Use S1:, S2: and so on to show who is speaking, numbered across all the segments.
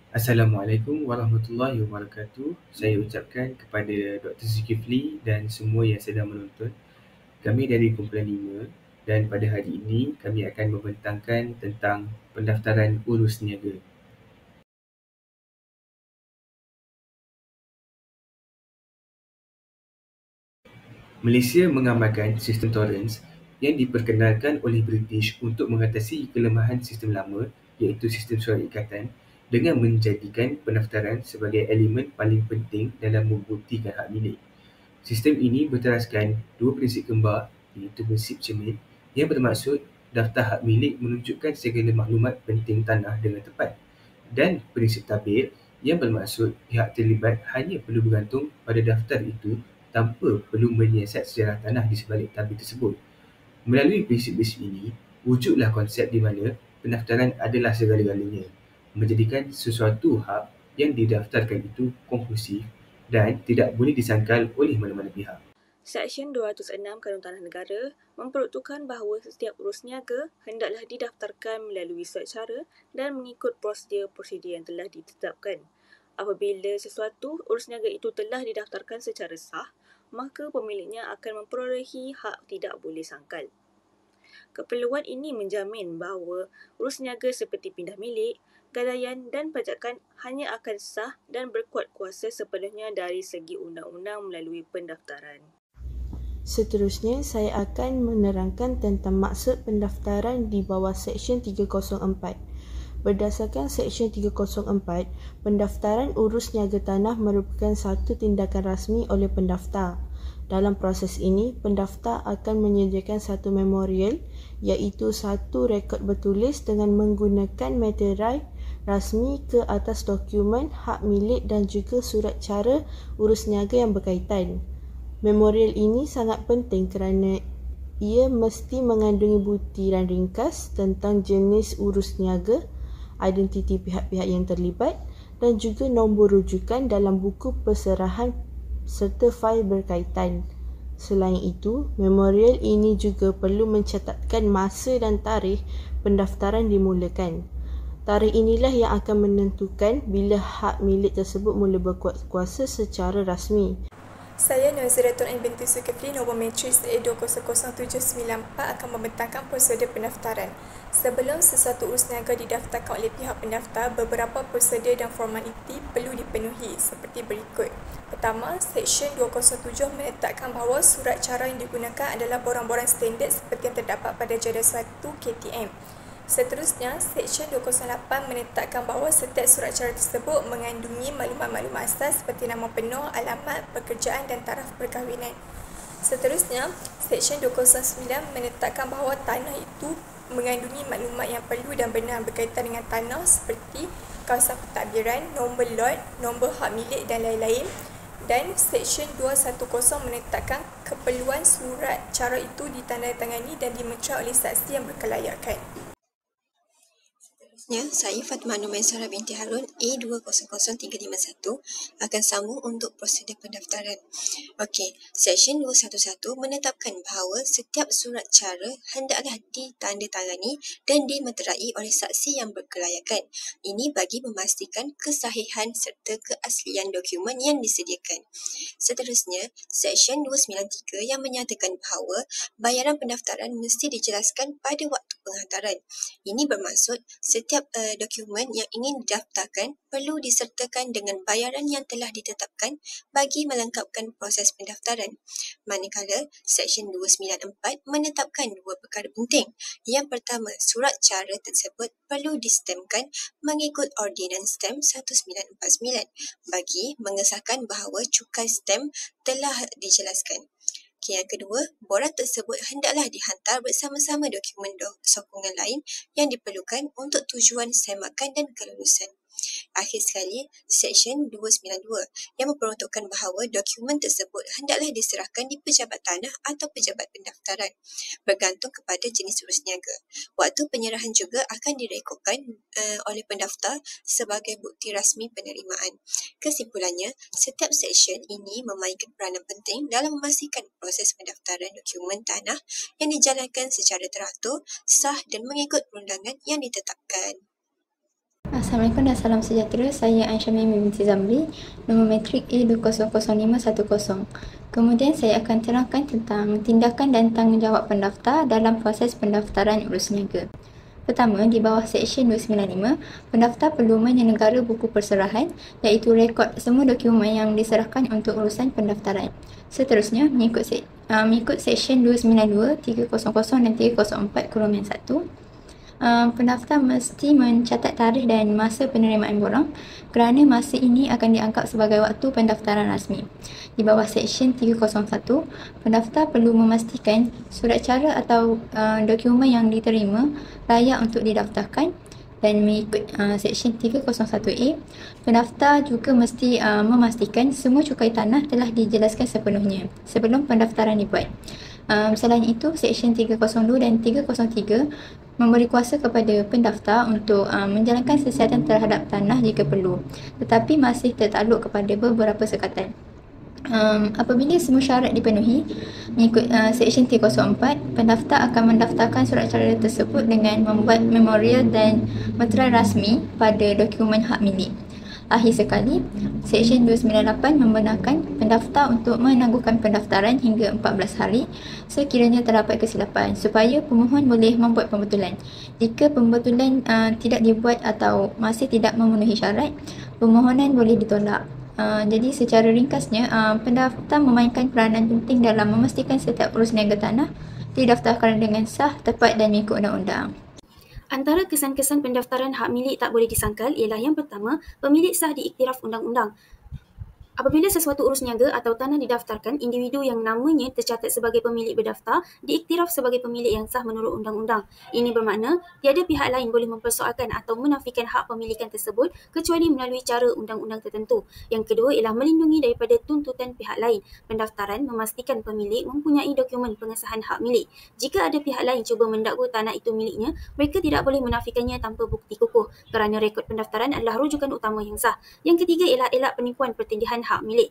S1: Assalamualaikum warahmatullahi wabarakatuh. Saya ucapkan kepada Dr. Zulkifli dan semua yang sedang menonton. Kami dari kumpulan 5 dan pada hari ini kami akan membentangkan tentang pendaftaran urus niaga. Malaysia mengamalkan sistem torrents yang diperkenalkan oleh British untuk mengatasi kelemahan sistem lama iaitu sistem surat ikatan dengan menjadikan pendaftaran sebagai elemen paling penting dalam membuktikan hak milik. Sistem ini berteraskan dua prinsip kembar iaitu prinsip cermin yang bermaksud daftar hak milik menunjukkan segala maklumat penting tanah dengan tepat dan prinsip tabir yang bermaksud pihak terlibat hanya perlu bergantung pada daftar itu tanpa perlu menyiasat sejarah tanah di sebalik tabir tersebut. Melalui prinsip-prinsip ini, wujudlah konsep di mana pendaftaran adalah segala-galanya, menjadikan sesuatu hak yang didaftarkan itu konklusif dan tidak boleh disangkal oleh mana-mana pihak.
S2: Seksyen 206 Kanun Tanah Negara memperuntukkan bahawa setiap urus niaga hendaklah didaftarkan melalui surat cara dan mengikut prosedur-prosedur yang telah ditetapkan. Apabila sesuatu urus niaga itu telah didaftarkan secara sah, maka pemiliknya akan memperolehi hak tidak boleh sangkal. Keperluan ini menjamin bahawa urus niaga seperti pindah milik, gadaian dan pajakan hanya akan sah dan berkuat kuasa sepenuhnya dari segi undang-undang melalui pendaftaran.
S3: Seterusnya, saya akan menerangkan tentang maksud pendaftaran di bawah Seksyen 304. Berdasarkan Seksyen 304, pendaftaran urus niaga tanah merupakan satu tindakan rasmi oleh pendaftar. Dalam proses ini, pendaftar akan menyediakan satu memorial iaitu satu rekod bertulis dengan menggunakan materai rasmi ke atas dokumen hak milik dan juga surat cara urus niaga yang berkaitan. Memorial ini sangat penting kerana ia mesti mengandungi butiran ringkas tentang jenis urus niaga, identiti pihak-pihak yang terlibat dan juga nombor rujukan dalam buku perserahan serta fail berkaitan. Selain itu, memorial ini juga perlu mencatatkan masa dan tarikh pendaftaran dimulakan. Tarikh inilah yang akan menentukan bila hak milik tersebut mula berkuat kuasa secara rasmi.
S4: Saya Naziratul Ain binti Zulkifli, nombor matriks A2000794 akan membentangkan prosedur pendaftaran. Sebelum sesuatu urus niaga didaftarkan oleh pihak pendaftar, beberapa prosedur dan formaliti perlu dipenuhi seperti berikut. Pertama, Seksyen 207 menetapkan bahawa surat cara yang digunakan adalah borang-borang standard seperti yang terdapat pada jadual 1 KTM. Seterusnya, Seksyen 208 menetapkan bahawa setiap surat cara tersebut mengandungi maklumat-maklumat asas seperti nama penuh, alamat, pekerjaan dan taraf perkahwinan. Seterusnya, Seksyen 209 menetapkan bahawa tanah itu mengandungi maklumat yang perlu dan benar berkaitan dengan tanah seperti kawasan pentadbiran, nombor lot, nombor hak milik dan lain-lain. Dan Seksyen 210 menetapkan keperluan surat cara itu ditandatangani dan dimeterai oleh saksi yang berkelayakan.
S5: Saya Fatimah Nur Maisarah binti Harun A200351 akan sambung untuk prosedur pendaftaran. Okey, Seksyen 211 menetapkan bahawa setiap surat cara hendaklah ditandatangani dan dimeterai oleh saksi yang berkelayakan. Ini bagi memastikan kesahihan serta keaslian dokumen yang disediakan. Seterusnya, Seksyen 293 yang menyatakan bahawa bayaran pendaftaran mesti dijelaskan pada waktu penghantaran. Ini bermaksud setiap dokumen yang ingin didaftarkan perlu disertakan dengan bayaran yang telah ditetapkan bagi melengkapkan proses pendaftaran. Manakala Seksyen 294 menetapkan dua perkara penting. Yang pertama, surat cara tersebut perlu distemkan mengikut Ordinans Stem 1949 bagi mengesahkan bahawa cukai stem telah dijelaskan. Yang kedua, borang tersebut hendaklah dihantar bersama-sama dokumen sokongan lain yang diperlukan untuk tujuan semakan dan kelulusan. Akhir sekali, Seksyen 292 yang memperuntukkan bahawa dokumen tersebut hendaklah diserahkan di pejabat tanah atau pejabat pendaftaran bergantung kepada jenis urus niaga. Waktu penyerahan juga akan direkodkan oleh pendaftar sebagai bukti rasmi penerimaan. Kesimpulannya, setiap seksyen ini memainkan peranan penting dalam memastikan proses pendaftaran dokumen tanah yang dijalankan secara teratur, sah dan mengikut perundangan yang ditetapkan.
S6: Assalamualaikum dan salam sejahtera. Saya Aisyah Mimi binti Zamri, nombor matrik A2000510. Kemudian saya akan terangkan tentang tindakan dan tanggungjawab pendaftar dalam proses pendaftaran urus niaga. Pertama, di bawah Seksyen 295, pendaftar perlu menyenegara buku perserahan iaitu rekod semua dokumen yang diserahkan untuk urusan pendaftaran. Seterusnya, mengikut Seksyen 292, 300 dan 304-1, pendaftar mesti mencatat tarikh dan masa penerimaan borang kerana masa ini akan dianggap sebagai waktu pendaftaran rasmi. Di bawah Seksyen 301, pendaftar perlu memastikan surat cara atau dokumen yang diterima layak untuk didaftarkan, dan mengikut Seksyen 301A, pendaftar juga mesti memastikan semua cukai tanah telah dijelaskan sepenuhnya sebelum pendaftaran dibuat. Selain itu, Seksyen 302 dan 303 memberi kuasa kepada pendaftar untuk menjalankan siasatan terhadap tanah jika perlu, tetapi masih tertakluk kepada beberapa sekatan. Apabila semua syarat dipenuhi, mengikut Seksyen 304, pendaftar akan mendaftarkan surat cara tersebut dengan membuat memorial dan meterai rasmi pada dokumen hak milik. Akhir sekali, Seksyen 298 membenarkan pendaftar untuk menangguhkan pendaftaran hingga 14 hari sekiranya terdapat kesilapan supaya pemohon boleh membuat pembetulan. Jika pembetulan tidak dibuat atau masih tidak memenuhi syarat, permohonan boleh ditolak. Jadi secara ringkasnya, pendaftar memainkan peranan penting dalam memastikan setiap urus niaga tanah didaftarkan dengan sah, tepat dan mengikut undang-undang.
S2: Antara kesan-kesan pendaftaran hak milik tak boleh disangkal ialah yang pertama, pemilik sah diiktiraf undang-undang. Apabila sesuatu urus niaga atau tanah didaftarkan, individu yang namanya tercatat sebagai pemilik berdaftar diiktiraf sebagai pemilik yang sah menurut undang-undang. Ini bermakna tiada pihak lain boleh mempersoalkan atau menafikan hak pemilikan tersebut kecuali melalui cara undang-undang tertentu. Yang kedua ialah melindungi daripada tuntutan pihak lain. Pendaftaran memastikan pemilik mempunyai dokumen pengesahan hak milik. Jika ada pihak lain cuba mendakwa tanah itu miliknya, mereka tidak boleh menafikannya tanpa bukti kukuh kerana rekod pendaftaran adalah rujukan utama yang sah. Yang ketiga ialah elak penipuan pertindihan hak milik.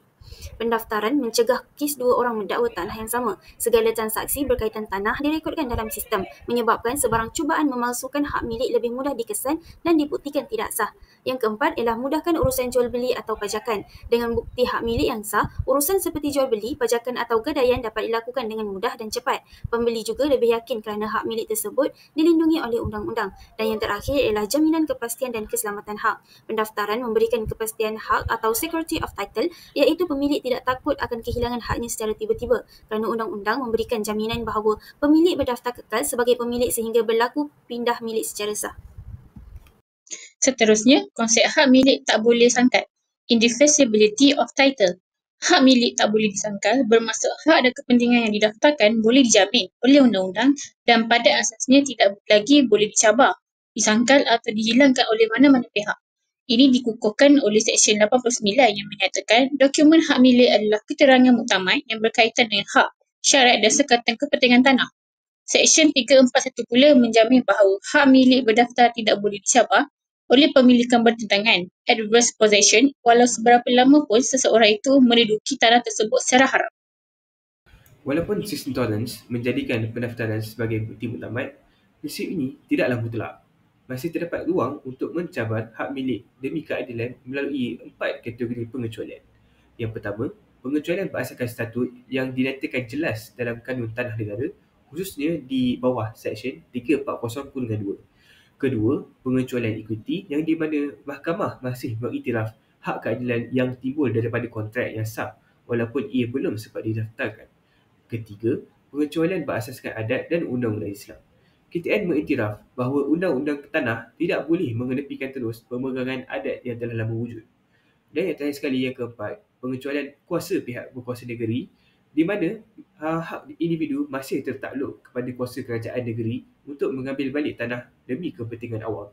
S2: Pendaftaran mencegah kes dua orang mendakwa tanah yang sama. Segala transaksi berkaitan tanah direkodkan dalam sistem, menyebabkan sebarang cubaan memalsukan hak milik lebih mudah dikesan dan dibuktikan tidak sah. Yang keempat ialah mudahkan urusan jual beli atau pajakan. Dengan bukti hak milik yang sah, urusan seperti jual beli, pajakan atau gadaian dapat dilakukan dengan mudah dan cepat. Pembeli juga lebih yakin kerana hak milik tersebut dilindungi oleh undang-undang. Dan yang terakhir ialah jaminan kepastian dan keselamatan hak. Pendaftaran memberikan kepastian hak atau security of title, iaitu pemilik tidak takut akan kehilangan haknya secara tiba-tiba kerana undang-undang memberikan jaminan bahawa pemilik berdaftar kekal sebagai pemilik sehingga berlaku pindah milik secara sah.
S7: Seterusnya, konsep hak milik tak boleh sangkal. Indefeasibility of title. Hak milik tak boleh disangkal bermaksud hak dan kepentingan yang didaftarkan boleh dijamin oleh undang-undang dan pada asasnya tidak lagi boleh dicabar, disangkal atau dihilangkan oleh mana-mana pihak. Ini dikukuhkan oleh Seksyen 89 yang menyatakan dokumen hak milik adalah keterangan muktamad yang berkaitan dengan hak, syarat dan sekatan kepentingan tanah. Seksyen 341 pula menjamin bahawa hak milik berdaftar tidak boleh dicabar oleh pemilikan bertentangan, adverse possession, walau seberapa lama pun seseorang itu menduduki tanah tersebut secara haram.
S1: Walaupun sistem tolerance menjadikan pendaftaran sebagai bukti muktamad, prinsip ini tidaklah mutlak. Masih terdapat ruang untuk mencabar hak milik demi keadilan melalui 4 kategori pengecualian. Yang pertama, pengecualian berasaskan statut yang dinyatakan jelas dalam Kanun Tanah Negara, khususnya di bawah Seksyen 340.2. Kedua, pengecualian ekuiti yang di mana mahkamah masih mengiktiraf hak keadilan yang timbul daripada kontrak yang sah walaupun ia belum sempat didaftarkan. Ketiga, pengecualian berasaskan adat dan undang-undang Islam. KTN mengiktiraf bahawa undang-undang tanah tidak boleh mengenepikan terus pemegangan adat yang telah lama wujud. Dan yang terakhir sekali, yang keempat, pengecualian kuasa pihak berkuasa negeri di mana hak individu masih tertakluk kepada kuasa kerajaan negeri untuk mengambil balik tanah demi kepentingan awam.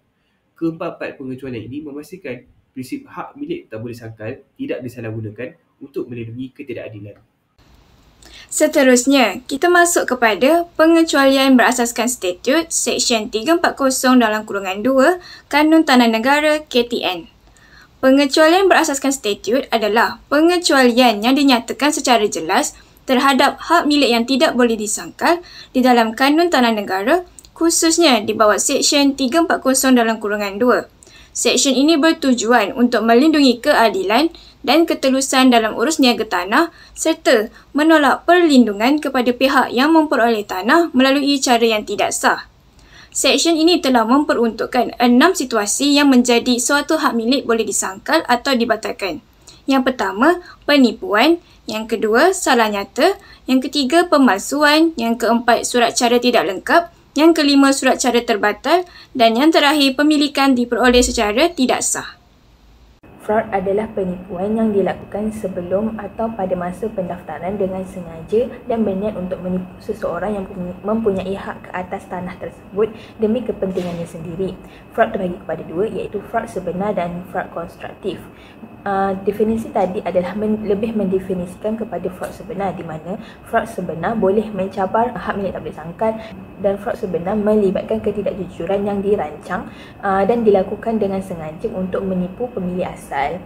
S1: Keempat-empat pengecualian ini memastikan prinsip hak milik tak boleh sangkal tidak disalahgunakan untuk melindungi ketidakadilan.
S4: Seterusnya, kita masuk kepada pengecualian berasaskan statut Seksyen 340(2) Kanun Tanah Negara KTN. Pengecualian berasaskan statut adalah pengecualian yang dinyatakan secara jelas terhadap hak milik yang tidak boleh disangkal di dalam Kanun Tanah Negara, khususnya di bawah Seksyen 340(2).
S8: Seksyen ini bertujuan untuk melindungi keadilan dan ketelusan dalam urus niaga tanah serta menolak perlindungan kepada pihak yang memperoleh tanah melalui cara yang tidak sah. Seksyen ini telah memperuntukkan 6 situasi yang menjadi suatu hak milik boleh disangkal atau dibatalkan. Yang pertama, penipuan. Yang kedua, salah nyata. Yang ketiga, pemalsuan. Yang keempat, surat cara tidak lengkap. Yang kelima, surat cara terbatal. Dan yang terakhir, pemilikan diperoleh secara tidak sah.
S3: Fraud adalah penipuan yang dilakukan sebelum atau pada masa pendaftaran dengan sengaja dan berniat untuk menipu seseorang yang mempunyai hak ke atas tanah tersebut demi kepentingannya sendiri. Fraud terbagi kepada dua, iaitu fraud sebenar dan fraud konstruktif. Definisi tadi adalah lebih mendefinisikan kepada fraud sebenar, di mana fraud sebenar boleh mencabar hak milik tak boleh sangkal dan fraud sebenar melibatkan ketidakjujuran yang dirancang dan dilakukan dengan sengaja untuk menipu pemilih asal.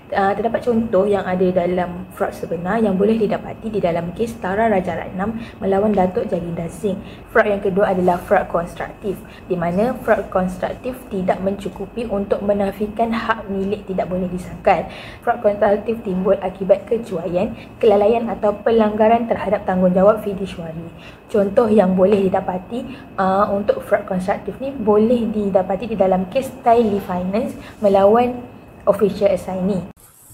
S3: Terdapat contoh yang ada dalam fraud sebenar yang boleh didapati di dalam kes Tara Rajaratnam melawan Datuk Jaginda Singh. Fraud yang kedua adalah fraud konstruktif, di mana fraud konstruktif tidak mencukupi untuk menafikan hak milik tidak boleh disangkal. Fraud konstruktif timbul akibat kecuaian, kelalaian atau pelanggaran terhadap tanggungjawab fidusiari. Contoh yang boleh didapati untuk fraud konstruktif ni boleh didapati di dalam kes Thai Finance melawan official assignee.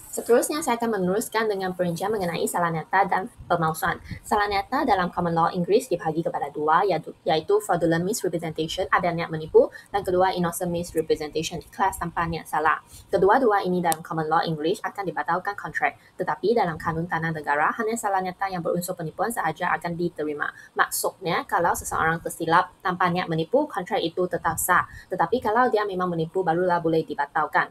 S9: Seterusnya, saya akan meneruskan dengan perincian mengenai salah nyata dan pemalsuan. Salah nyata dalam common law Inggeris dibahagi kepada dua, iaitu fraudulent misrepresentation, ada niat menipu, dan kedua, innocent misrepresentation, ikhlas tanpa niat salah. Kedua-dua ini dalam common law Inggeris akan dibatalkan kontrak, tetapi dalam kanun tanah negara, hanya salah nyata yang berunsur penipuan sahaja akan diterima. Maksudnya, kalau seseorang tersilap tanpa niat menipu, kontrak itu tetap sah. Tetapi kalau dia memang menipu, barulah boleh dibatalkan.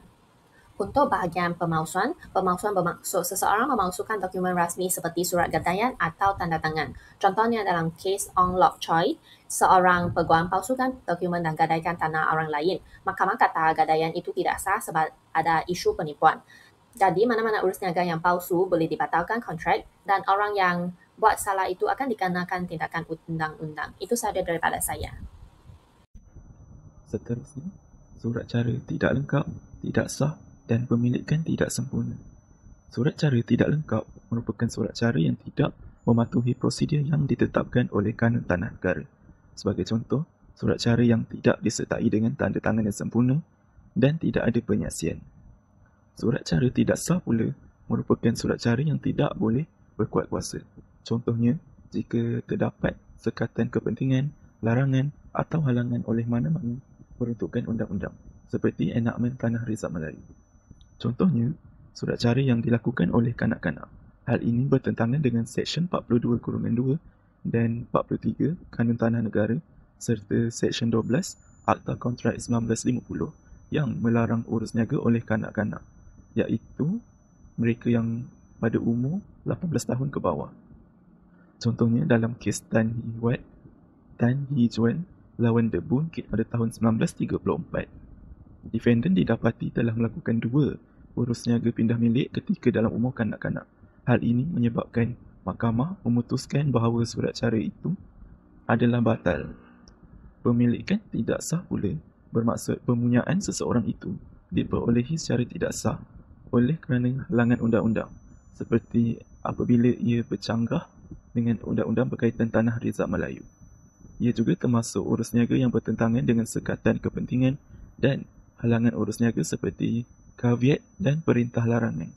S9: Untuk bahagian pemalsuan bermaksud seseorang memalsukan dokumen rasmi seperti surat gadaian atau tanda tangan. Contohnya dalam kes Ong Lok Choi, seorang peguam palsukan dokumen dan gadaikan tanah orang lain. Mahkamah kata gadaian itu tidak sah sebab ada isu penipuan. Jadi mana-mana urus niaga yang palsu boleh dibatalkan kontrak dan orang yang buat salah itu akan dikenakan tindakan undang-undang. Itu sahaja daripada saya.
S10: Seterusnya, surat cara tidak lengkap, tidak sah dan pemilikan tidak sempurna. Surat cara tidak lengkap merupakan surat cara yang tidak mematuhi prosedur yang ditetapkan oleh kanun tanah negara. Sebagai contoh, surat cara yang tidak disertai dengan tanda tangan yang sempurna dan tidak ada penyaksian. Surat cara tidak sah pula merupakan surat cara yang tidak boleh berkuat kuasa. Contohnya, jika terdapat sekatan kepentingan, larangan atau halangan oleh mana-mana peruntukan undang-undang seperti enakmen Tanah Rizab Melayu. Contohnya, surat cara yang dilakukan oleh kanak-kanak. Hal ini bertentangan dengan Seksyen 42(2) dan 43 Kanun Tanah Negara serta Seksyen 12 Akta Kontrak 1950 yang melarang urus niaga oleh kanak-kanak, iaitu mereka yang pada umur 18 tahun ke bawah. Contohnya dalam kes Tan Hee Juan lawan The Boon pada tahun 1934. Defendant didapati telah melakukan 2 urus niaga pindah milik ketika dalam umur kanak-kanak. Hal ini menyebabkan mahkamah memutuskan bahawa surat cara itu adalah batal. Pemilikan tidak sah pula bermaksud pempunyaan seseorang itu diperolehi secara tidak sah oleh kerana halangan undang-undang, seperti apabila ia bercanggah dengan undang-undang berkaitan Tanah Rizab Melayu. Ia juga termasuk urus niaga yang bertentangan dengan sekatan kepentingan dan halangan urus niaga seperti caveat dan perintah larangan.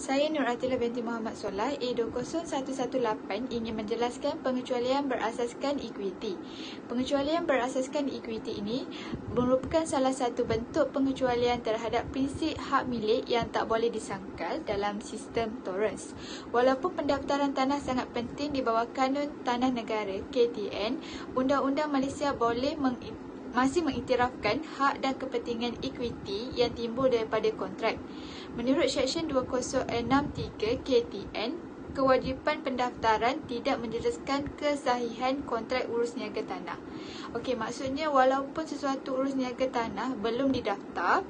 S11: Saya Nur Atila binti Muhammad Solah, A20118 ingin menjelaskan pengecualian berasaskan ekuiti. Pengecualian berasaskan ekuiti ini merupakan salah satu bentuk pengecualian terhadap prinsip hak milik yang tak boleh disangkal dalam sistem Torrens. Walaupun pendaftaran tanah sangat penting di bawah Kanun Tanah Negara KTN, Undang-Undang Malaysia masih mengiktirafkan hak dan kepentingan ekuiti yang timbul daripada kontrak. Menurut Seksyen 2063 KTN, kewajipan pendaftaran tidak menjelaskan kesahihan kontrak urus niaga tanah. Okey, maksudnya walaupun sesuatu urus niaga tanah belum didaftar,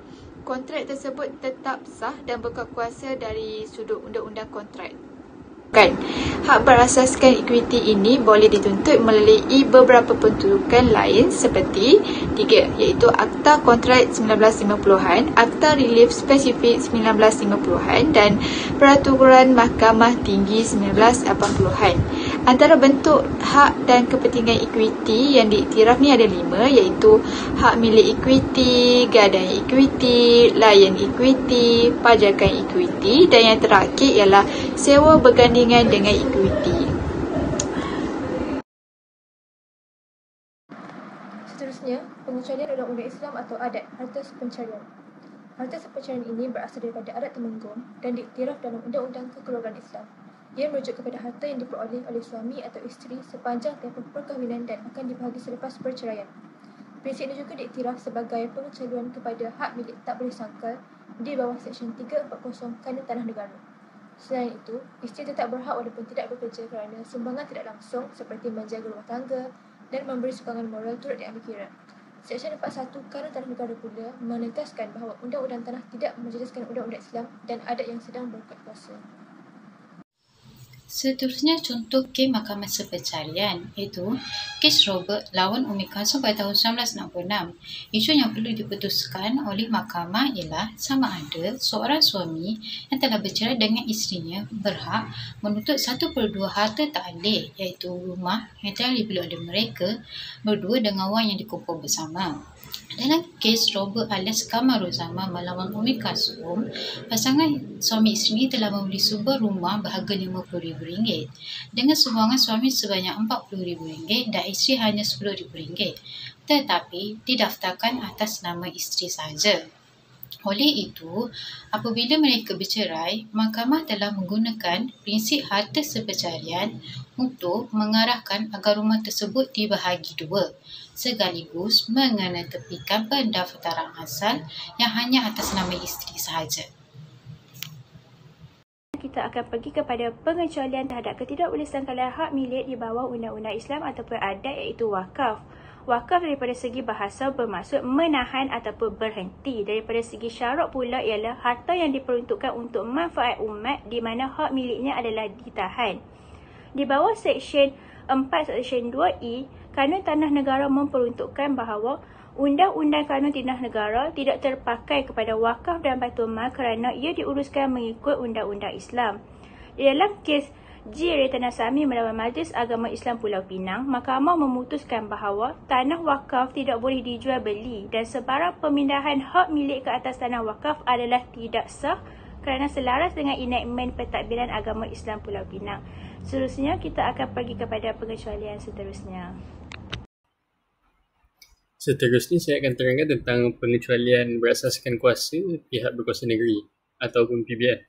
S11: kontrak tersebut tetap sah dan berkuat kuasa dari sudut undang-undang kontrak. Hak berasaskan ekuiti ini boleh dituntut melalui beberapa pentutukan lain seperti 3, iaitu Akta Kontrak 1950-an, Akta Relief Spesifik 1950-an dan Peraturan Mahkamah Tinggi 1980-an. Antara bentuk hak dan kepentingan ekuiti yang diiktiraf ni ada 5, iaitu hak milik ekuiti, gadai ekuiti, layan ekuiti, pajakan ekuiti dan yang terakhir ialah sewa bergandingan dengan ekuiti.
S12: Seterusnya, pengecualian undang-undang Islam atau adat harta sepencarian. Harta sepencarian ini berasal daripada adat Temenggung dan diiktiraf dalam Undang-Undang Kekeluargaan Islam. Ia merujuk kepada harta yang diperoleh oleh suami atau isteri sepanjang tempoh perkahwinan dan akan dibahagi selepas perceraian. Prinsip ini juga diiktiraf sebagai pengecualian kepada hak milik tak boleh sangkal di bawah Seksyen 340 Kanun Tanah Negara. Selain itu, isteri tetap berhak walaupun tidak bekerja kerana sumbangan tidak langsung seperti menjaga rumah tangga dan memberi sokongan moral turut diambil kira. Seksyen 41 Kanun Tanah Negara pula menegaskan bahawa undang-undang tanah tidak menjejaskan undang-undang Islam dan adat yang sedang berkuat kuasa.
S13: Seterusnya contoh kes mahkamah sepencarian iaitu kes Robert lawan Umi Kalsum pada tahun 1966. Isu yang perlu diputuskan oleh mahkamah ialah sama ada seorang suami yang telah bercerai dengan isterinya berhak menuntut 1/2 harta ta'alih iaitu rumah yang telah dibeli oleh mereka berdua dengan wang yang dikumpul bersama. Dalam kes Robert alias Kamaruzzaman melawan Umi Kalsum, pasangan suami isteri telah membeli sebuah rumah berharga RM50,000 dengan sumbangan suami sebanyak RM40,000 dan isteri hanya RM10,000, tetapi didaftarkan atas nama isteri sahaja. Oleh itu, apabila mereka bercerai, mahkamah telah menggunakan prinsip harta sepencarian untuk mengarahkan agar rumah tersebut dibahagi 2, sekaligus mengenetepikan pendaftaran asal yang hanya atas nama isteri sahaja.
S12: Kita akan pergi kepada pengecualian terhadap ketidakbolehsangkalan hak milik di bawah undang-undang Islam ataupun adat iaitu wakaf. Wakaf daripada segi bahasa bermaksud menahan ataupun berhenti. Daripada segi syarat pula ialah harta yang diperuntukkan untuk manfaat umat di mana hak miliknya adalah ditahan. Di bawah Seksyen 4 Seksyen 2E, Kanun Tanah Negara memperuntukkan bahawa Undang-Undang Kanun Tanah Negara tidak terpakai kepada wakaf dan baitul mal kerana ia diuruskan mengikut Undang-Undang Islam. Di dalam kes G. Retana Sami melawan Majlis Agama Islam Pulau Pinang, mahkamah memutuskan bahawa tanah wakaf tidak boleh dijual beli dan sebarang pemindahan hak milik ke atas tanah wakaf adalah tidak sah kerana selaras dengan enakmen Pentadbiran Agama Islam Pulau Pinang. Seterusnya, kita akan pergi kepada pengecualian seterusnya.
S14: Seterusnya, saya akan terangkan tentang pengecualian berasaskan kuasa pihak berkuasa negeri ataupun PBN.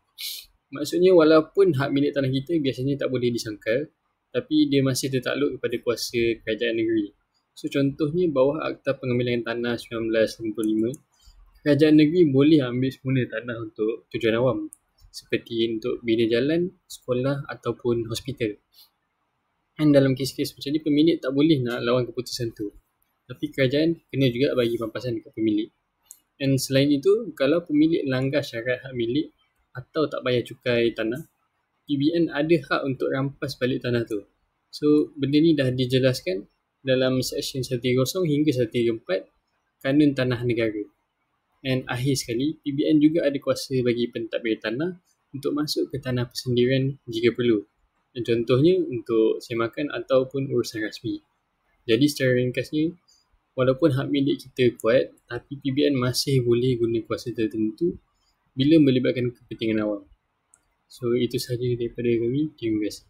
S14: Maksudnya, walaupun hak milik tanah kita biasanya tak boleh disangkal, tapi dia masih tertakluk kepada kuasa kerajaan negeri. So, contohnya bawah Akta Pengambilan Tanah 1955, kerajaan negeri boleh ambil semula tanah untuk tujuan awam, seperti untuk bina jalan, sekolah ataupun hospital. Dan dalam kes-kes macam ni, pemilik tak boleh nak lawan keputusan tu. Tapi kerajaan kena juga bagi pampasan dekat pemilik. Dan selain itu, kalau pemilik langgar syarat hak milik atau tak bayar cukai tanah, PBN ada hak untuk rampas balik tanah tu. So, benda ni dah dijelaskan dalam Seksyen 130 hingga 134 Kanun Tanah Negara. Dan akhir sekali, PBN juga ada kuasa bagi pentadbir tanah untuk masuk ke tanah persendirian jika perlu. Dan contohnya untuk semakan ataupun urusan rasmi. Jadi secara ringkasnya, walaupun hak milik kita kuat, tapi PBN masih boleh guna kuasa tertentu bila melibatkan kepentingan awam. So, itu sahaja daripada kami. Terima kasih.